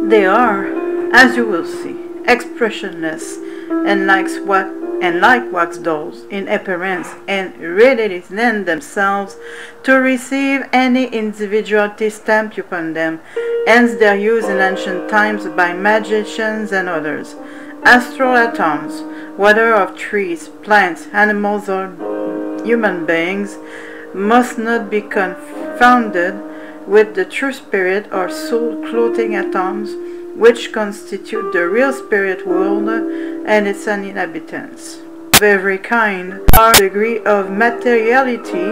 They are, as you will see, expressionless and like wax dolls in appearance, and readily lend themselves to receive any individuality stamped upon them, hence their use in ancient times by magicians and others. Astral atoms, whether of trees, plants, animals, or human beings, must not be confounded with the true spirit or soul-clothing atoms, which constitute the real spirit world and its inhabitants. Of every kind are a degree of materiality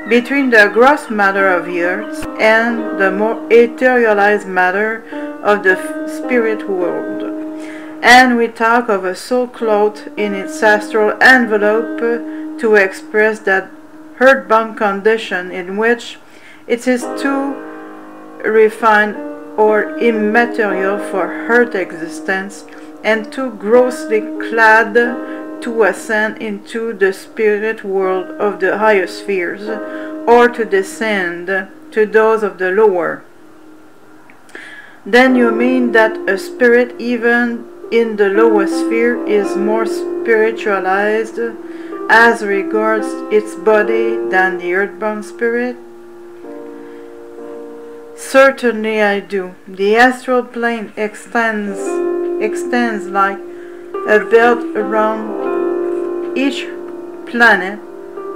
between the gross matter of the earth and the more etherealized matter of the spirit world. And we talk of a soul clothed in its astral envelope to express that earthbound condition in which it is too refined or immaterial for earth existence, and too grossly clad to ascend into the spirit world of the higher spheres, or to descend to those of the lower. Then you mean that a spirit even in the lowest sphere is more spiritualized as regards its body than the earthbound spirit? Certainly I do. The astral plane extends like a belt around each planet,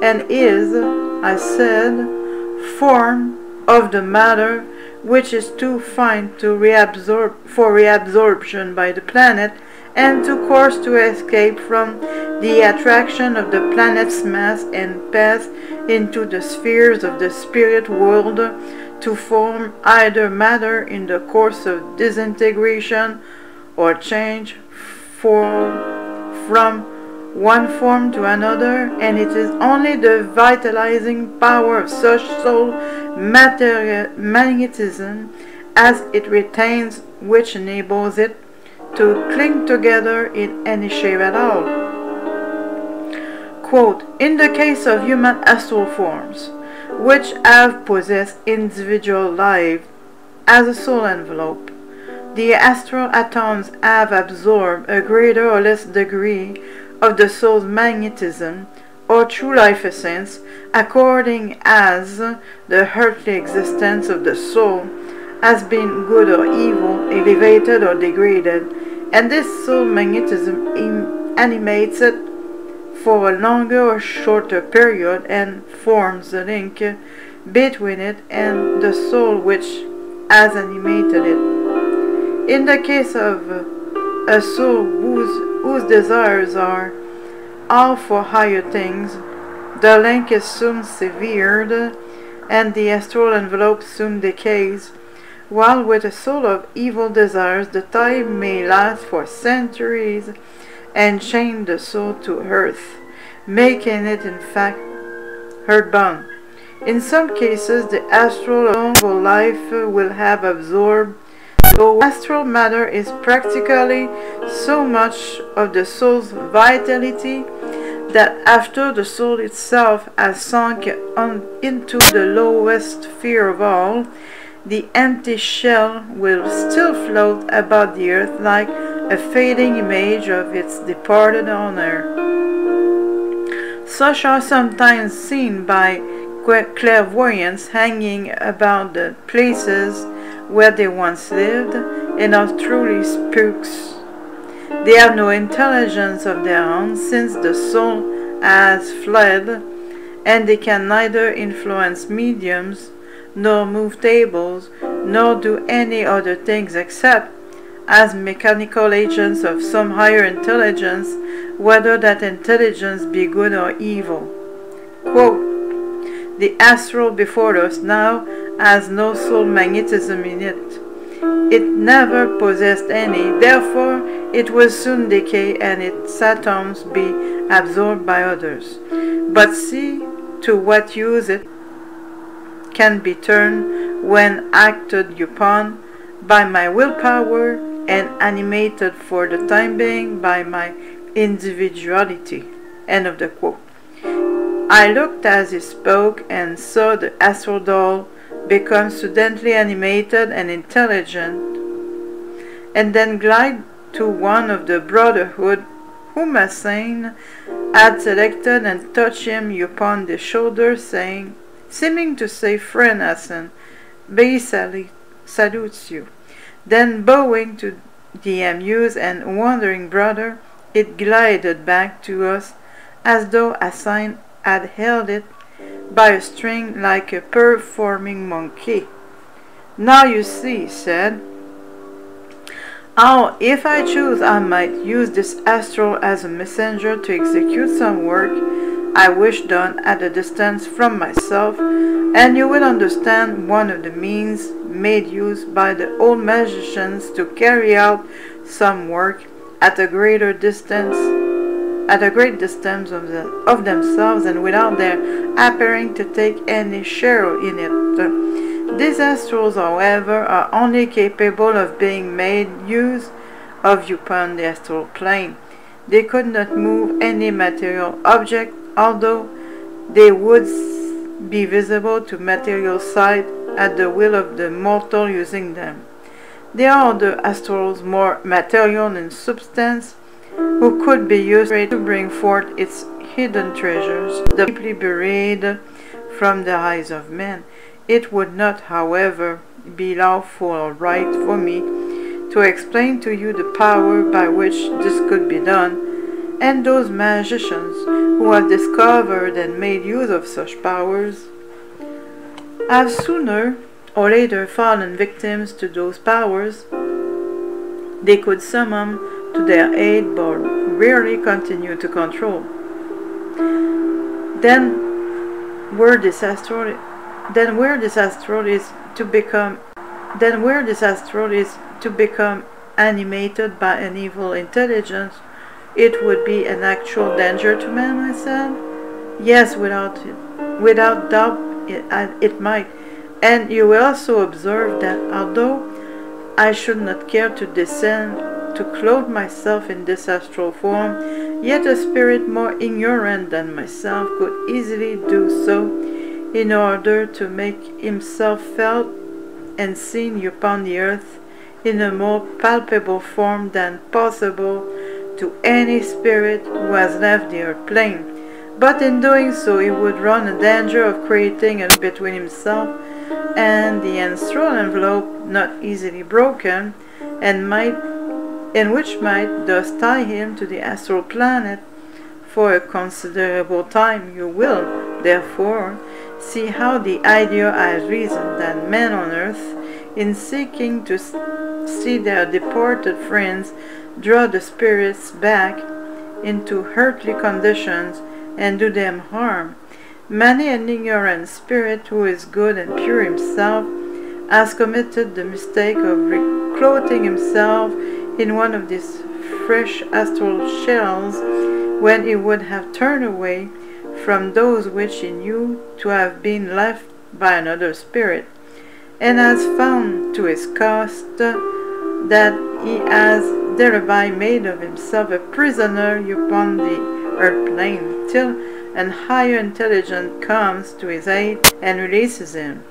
and is, I said, form of the matter which is too fine to reabsorption by the planet, and too coarse to escape from the attraction of the planet's mass and pass into the spheres of the spirit world, to form either matter in the course of disintegration or change from one form to another, and it is only the vitalizing power of such soul magnetism as it retains which enables it to cling together in any shape at all. Quote, in the case of human astral forms, which have possessed individual life as a soul envelope, the astral atoms have absorbed a greater or less degree of the soul's magnetism or true life essence, according as the earthly existence of the soul has been good or evil, elevated or degraded, and this soul magnetism animates it for a longer or shorter period, and forms the link between it and the soul which has animated it. In the case of a soul whose desires are all for higher things, the link is soon severed, and the astral envelope soon decays, while with a soul of evil desires the tie may last for centuries and chain the soul to earth, making it in fact earthbound. In some cases the astral life will have absorbed, though astral matter is practically so much of the soul's vitality that after the soul itself has sunk into the lowest sphere of all, the empty shell will still float about the earth like a fading image of its departed owner. Such are sometimes seen by clairvoyants hanging about the places where they once lived, and are truly spooks. They have no intelligence of their own, since the soul has fled, and they can neither influence mediums, nor move tables, nor do any other things except as mechanical agents of some higher intelligence, whether that intelligence be good or evil. Quote, the astral before us now has no soul magnetism in it. It never possessed any, therefore it will soon decay and its atoms be absorbed by others. But see to what use it can be turned when acted upon by my willpower and animated for the time being by my individuality. End of the quote. I looked as he spoke and saw the astral doll become suddenly animated and intelligent, and then glide to one of the brotherhood whom a saint had selected, and touch him upon the shoulder, seeming to say, "Friend Hassan, Bay salutes you." Then bowing to the amused and wondering brother, it glided back to us as though Hassan had held it by a string like a performing monkey. "Now you see," he said, "how if I choose I might use this astral as a messenger to execute some work I wish done at a distance from myself, and you will understand one of the means made use by the old magicians to carry out some work at a great distance of themselves, and without their appearing to take any share in it. These astrals, however, are only capable of being made use of upon the astral plane. They could not move any material object, although they would be visible to material sight at the will of the mortal using them. There are other astrals more material in substance, who could be used to bring forth its hidden treasures, deeply buried from the eyes of men. It would not, however, be lawful or right for me to explain to you the power by which this could be done, and those magicians who have discovered and made use of such powers have sooner or later fallen victims to those powers they could summon to their aid but rarely continue to control. Then where this astral is to become animated by an evil intelligence, it would be an actual danger to man, I said. Yes, without doubt it might. And you will also observe that although I should not care to descend to clothe myself in this astral form, yet a spirit more ignorant than myself could easily do so, in order to make himself felt and seen upon the earth in a more palpable form than possible to any spirit who has left the earth plane. But in doing so he would run a danger of creating a between himself and the astral envelope not easily broken, and which might thus tie him to the astral planet for a considerable time. You will, therefore, see how the idea has reason that men on earth, in seeking to see their departed friends, draw the spirits back into earthly conditions and do them harm. Many an ignorant spirit who is good and pure himself has committed the mistake of reclothing himself in one of these fresh astral shells when he would have turned away from those which he knew to have been left by another spirit, and has found to his cost that he has thereby made of himself a prisoner upon the earth plane, till an higher intelligence comes to his aid and releases him.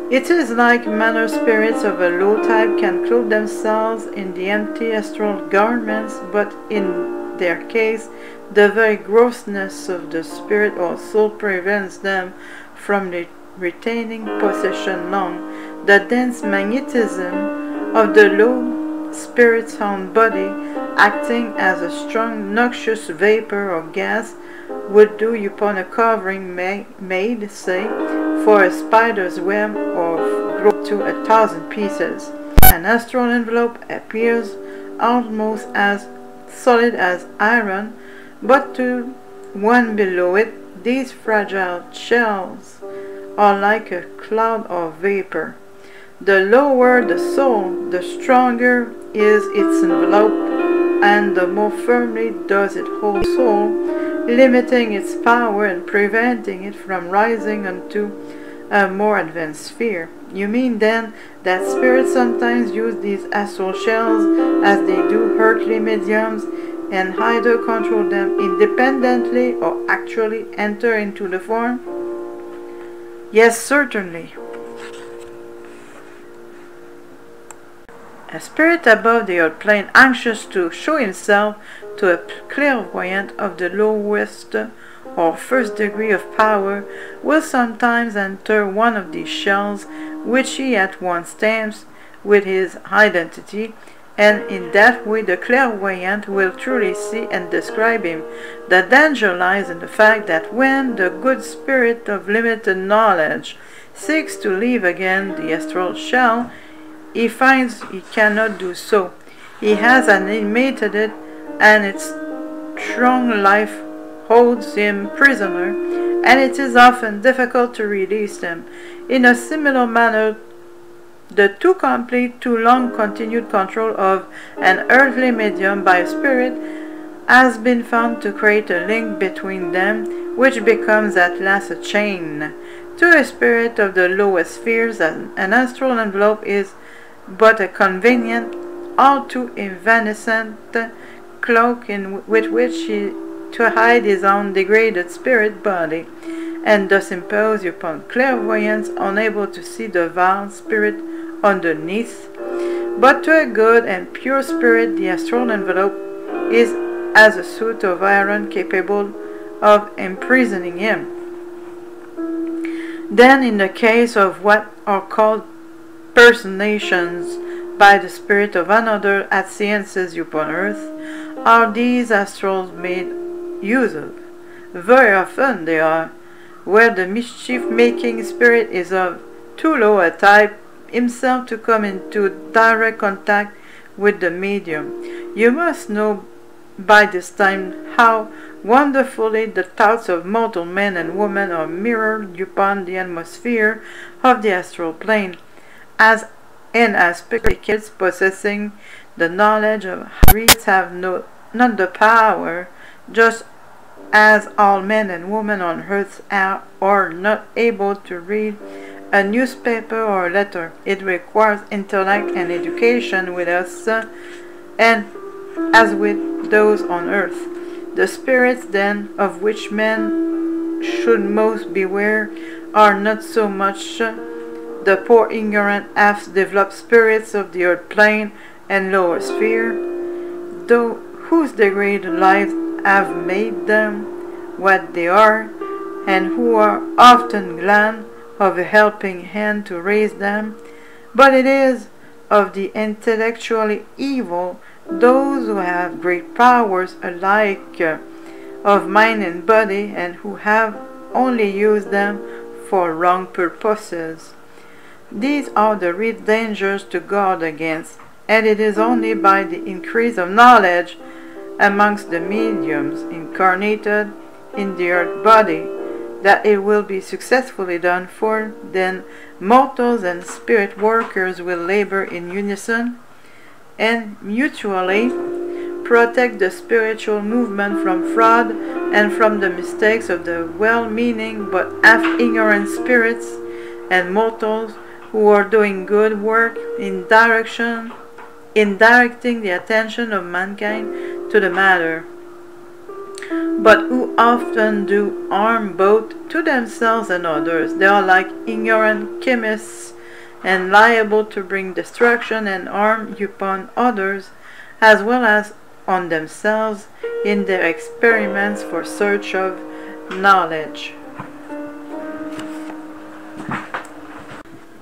It is like manner spirits of a low type can clothe themselves in the empty astral garments, but in their case the very grossness of the spirit or soul prevents them from retaining possession long. The dense magnetism of the low spirit's own body, acting as a strong noxious vapor or gas, would do upon a covering made, say, for a spider's web, or grow to 1,000 pieces. An astral envelope appears almost as solid as iron, but to one below it, these fragile shells are like a cloud of vapor. The lower the soul, the stronger is its envelope, and the more firmly does it hold the soul, limiting its power and preventing it from rising unto a more advanced sphere. You mean then that spirits sometimes use these astral shells as they do earthly mediums, and either control them independently or actually enter into the form? Yes, certainly. A spirit above the earth plane anxious to show himself to a clairvoyant of the lowest or first degree of power will sometimes enter one of these shells, which he at once stamps with his identity, and in that way the clairvoyant will truly see and describe him. The danger lies in the fact that when the good spirit of limited knowledge seeks to leave again the astral shell, he finds he cannot do so. He has animated it, and its strong life holds him prisoner, and it is often difficult to release him. In a similar manner, the too complete, too long continued control of an earthly medium by a spirit has been found to create a link between them, which becomes at last a chain. To a spirit of the lowest spheres, an astral envelope is but a convenient, all too evanescent cloak with which to hide his own degraded spirit body, and thus impose upon clairvoyants unable to see the vile spirit underneath. But to a good and pure spirit, the astral envelope is as a suit of iron capable of imprisoning him. Then, in the case of what are called personations by the spirit of another at seances upon earth, are these astrals made use of? Very often they are, where the mischief-making spirit is of too low a type himself to come into direct contact with the medium. You must know by this time how wonderfully the thoughts of mortal men and women are mirrored upon the atmosphere of the astral plane, as spirits possessing the knowledge of how have not the power, just as all men and women on earth are not able to read a newspaper or a letter. It requires intellect and education with us, and as with those on earth. The spirits, then, of which men should most beware, are not so much the poor ignorant half-developed spirits of the earth plane and lower sphere, though whose degraded lives have made them what they are, and who are often glad of a helping hand to raise them, but it is of the intellectually evil, those who have great powers alike of mind and body, and who have only used them for wrong purposes. These are the real dangers to guard against, and it is only by the increase of knowledge amongst the mediums incarnated in the earth body that it will be successfully done, for then mortals and spirit workers will labor in unison and mutually protect the spiritual movement from fraud and from the mistakes of the well-meaning but half-ignorant spirits and mortals who are doing good work in directing the attention of mankind to the matter, but who often do harm both to themselves and others. They are like ignorant chemists and liable to bring destruction and harm upon others as well as on themselves in their experiments for search of knowledge.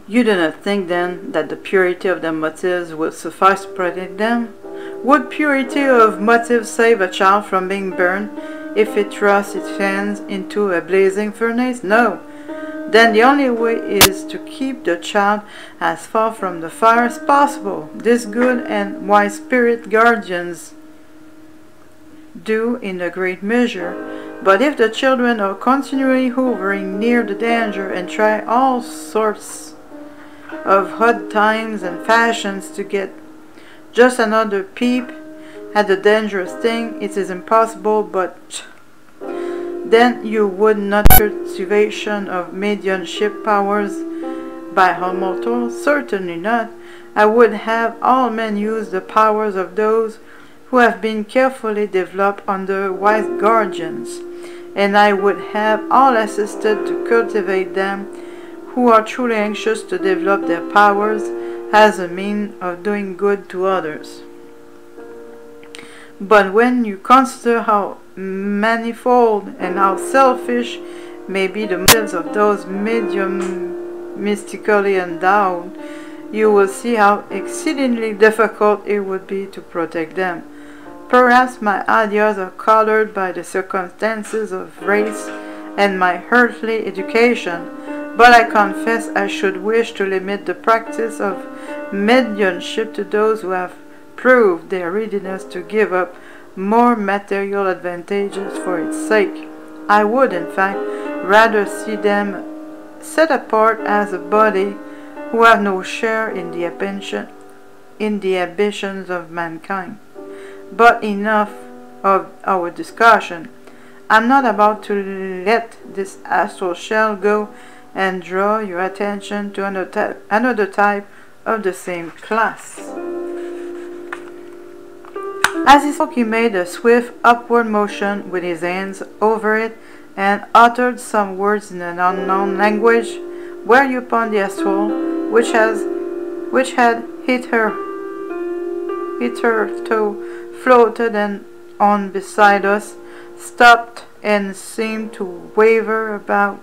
You do not think, then, that the purity of their motives will suffice to protect them? Would purity of motive save a child from being burned if it thrusts its hands into a blazing furnace? No. Then the only way is to keep the child as far from the fire as possible. This good and wise spirit guardians do in a great measure. But if the children are continually hovering near the danger and try all sorts of odd times and fashions to get just another peep at the dangerous thing, it is impossible. But then you would not cultivation of mediumship powers by all mortals? Certainly not. I would have all men use the powers of those who have been carefully developed under wise guardians, and I would have all assisted to cultivate them who are truly anxious to develop their powers as a means of doing good to others. But when you consider how manifold and how selfish may be the motives of those medium mystically endowed, you will see how exceedingly difficult it would be to protect them. Perhaps my ideas are colored by the circumstances of race and my earthly education, but I confess I should wish to limit the practice of mediumship to those who have proved their readiness to give up more material advantages for its sake. I would, in fact, rather see them set apart as a body who have no share in the ambitions of mankind. But enough of our discussion. I'm not about to let this astral shell go and draw your attention to another type of the same class. As he spoke, he made a swift upward motion with his hands over it and uttered some words in an unknown language, whereupon the astral, which had hitherto floated on beside us, stopped and seemed to waver about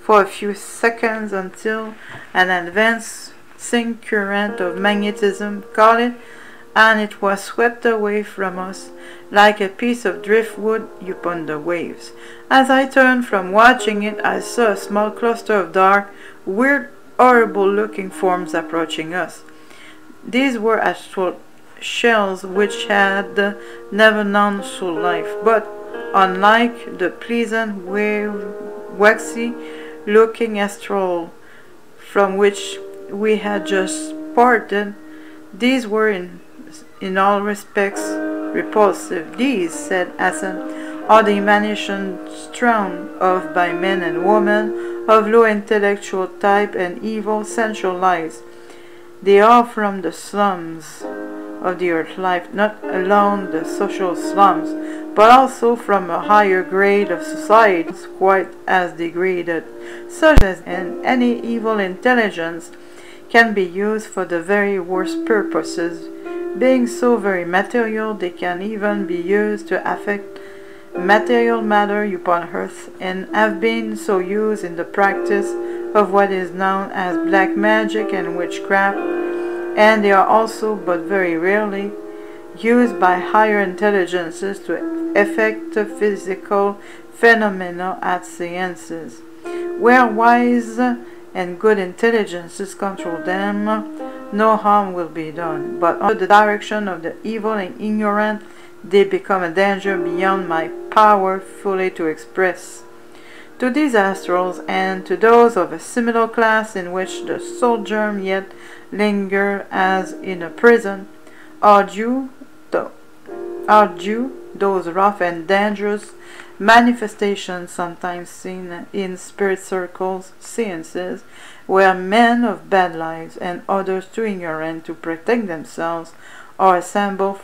for a few seconds until an advancing current of magnetism caught it, and it was swept away from us like a piece of driftwood upon the waves. As I turned from watching it, I saw a small cluster of dark, weird, horrible-looking forms approaching us. These were astral shells which had never known soul life, but unlike the pleasant, waxy-looking astral from which we had just parted, these were in all respects repulsive. These, said Hassan, are the emanations thrown off by men and women of low intellectual type and evil sensual lives. They are from the slums of the earth life, not alone the social slums, but also from a higher grade of society, quite as degraded, such as any evil intelligence can be used for the very worst purposes. Being so very material, they can even be used to affect material matter upon earth, and have been so used in the practice of what is known as black magic and witchcraft, and they are also, but very rarely, used by higher intelligences to affect physical phenomena at seances. Where wise and good intelligences control them, no harm will be done, but under the direction of the evil and ignorant, they become a danger beyond my power fully to express. To these astrals, and to those of a similar class in which the soul germ yet linger as in a prison, are due those rough and dangerous manifestations sometimes seen in spirit circles, seances, where men of bad lives and others too ignorant to protect themselves are assembled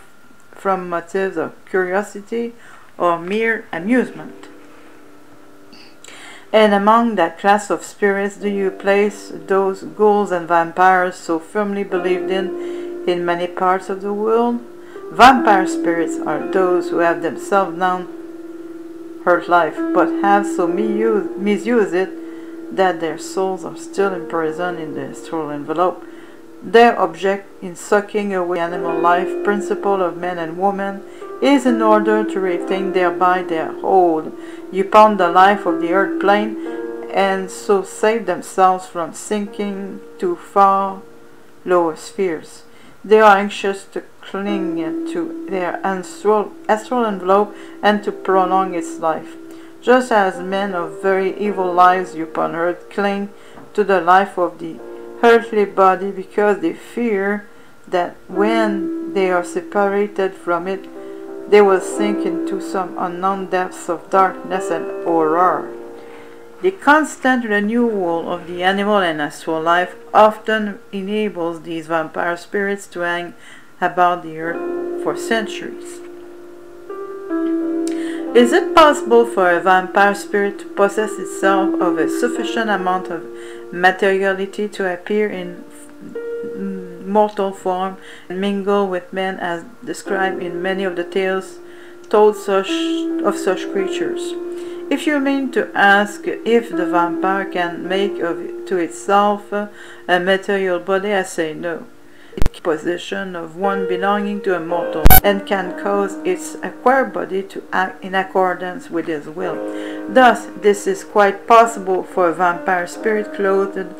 from motives of curiosity or mere amusement. And among that class of spirits do you place those ghouls and vampires so firmly believed in many parts of the world? Vampire spirits are those who have themselves known earth life, but have so misused it that their souls are still imprisoned in the astral envelope. Their object in sucking away the animal life principle of men and women is in order to retain thereby their hold upon the life of the earth plane, and so save themselves from sinking to far lower spheres. They are anxious to cling to their astral envelope and to prolong its life, just as men of very evil lives upon earth cling to the life of the earthly body because they fear that when they are separated from it, they will sink into some unknown depths of darkness and horror. The constant renewal of the animal and astral life often enables these vampire spirits to hang about the earth for centuries. Is it possible for a vampire spirit to possess itself of a sufficient amount of materiality to appear in mortal form and mingle with men as described in many of the tales told of such creatures? If you mean to ask if the vampire can make to itself a material body, I say no. Possession of one belonging to a mortal and can cause its acquired body to act in accordance with his will. Thus, this is quite possible for a vampire spirit clothed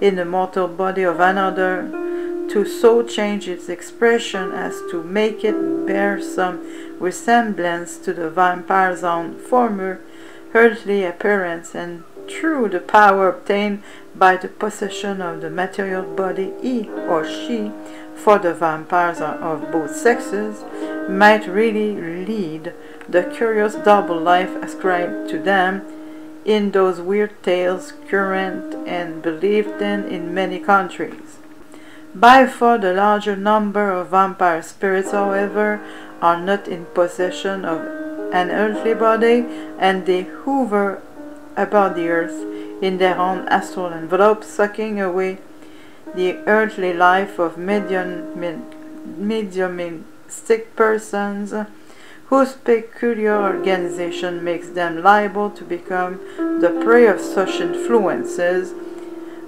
in the mortal body of another to so change its expression as to make it bear some resemblance to the vampire's own former earthly appearance, and through the power obtained by the possession of the material body, he or she, for the vampires of both sexes, might really lead the curious double life ascribed to them in those weird tales current and believed in many countries. By far the larger number of vampire spirits, however, are not in possession of an earthly body, and they hover about the earth in their own astral envelope, sucking away the earthly life of mediumistic persons whose peculiar organization makes them liable to become the prey of such influences,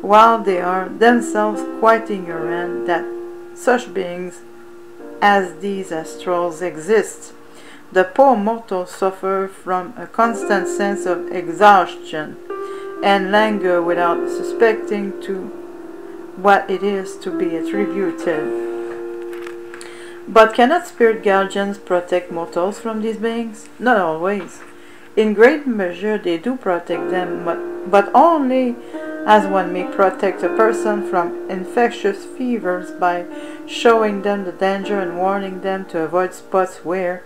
while they are themselves quite ignorant that such beings as these astrals exist. The poor mortals suffer from a constant sense of exhaustion and languor without suspecting to what it is to be attributed. But cannot spirit guardians protect mortals from these beings? Not always. In great measure they do protect them, but only as one may protect a person from infectious fevers by showing them the danger and warning them to avoid spots where,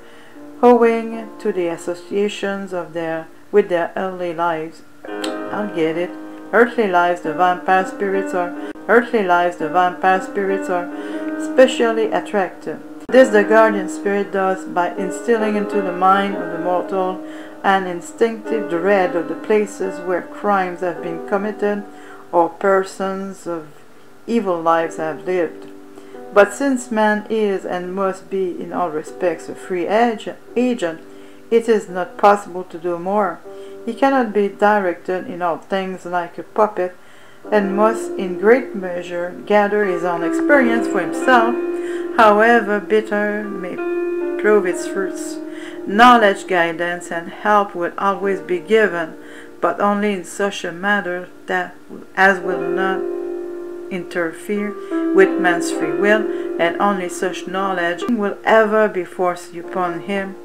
owing to the associations with their earthly lives, earthly lives the vampire spirits are specially attractive. This the guardian spirit does by instilling into the mind of the mortal an instinctive dread of the places where crimes have been committed or persons of evil lives have lived. But since man is and must be in all respects a free agent, it is not possible to do more. He cannot be directed in all things like a puppet, and must in great measure gather his own experience for himself, however bitter may prove its fruits. Knowledge, guidance, and help will always be given, but only in such a manner as will not interfere with man's free will, and only such knowledge will ever be forced upon him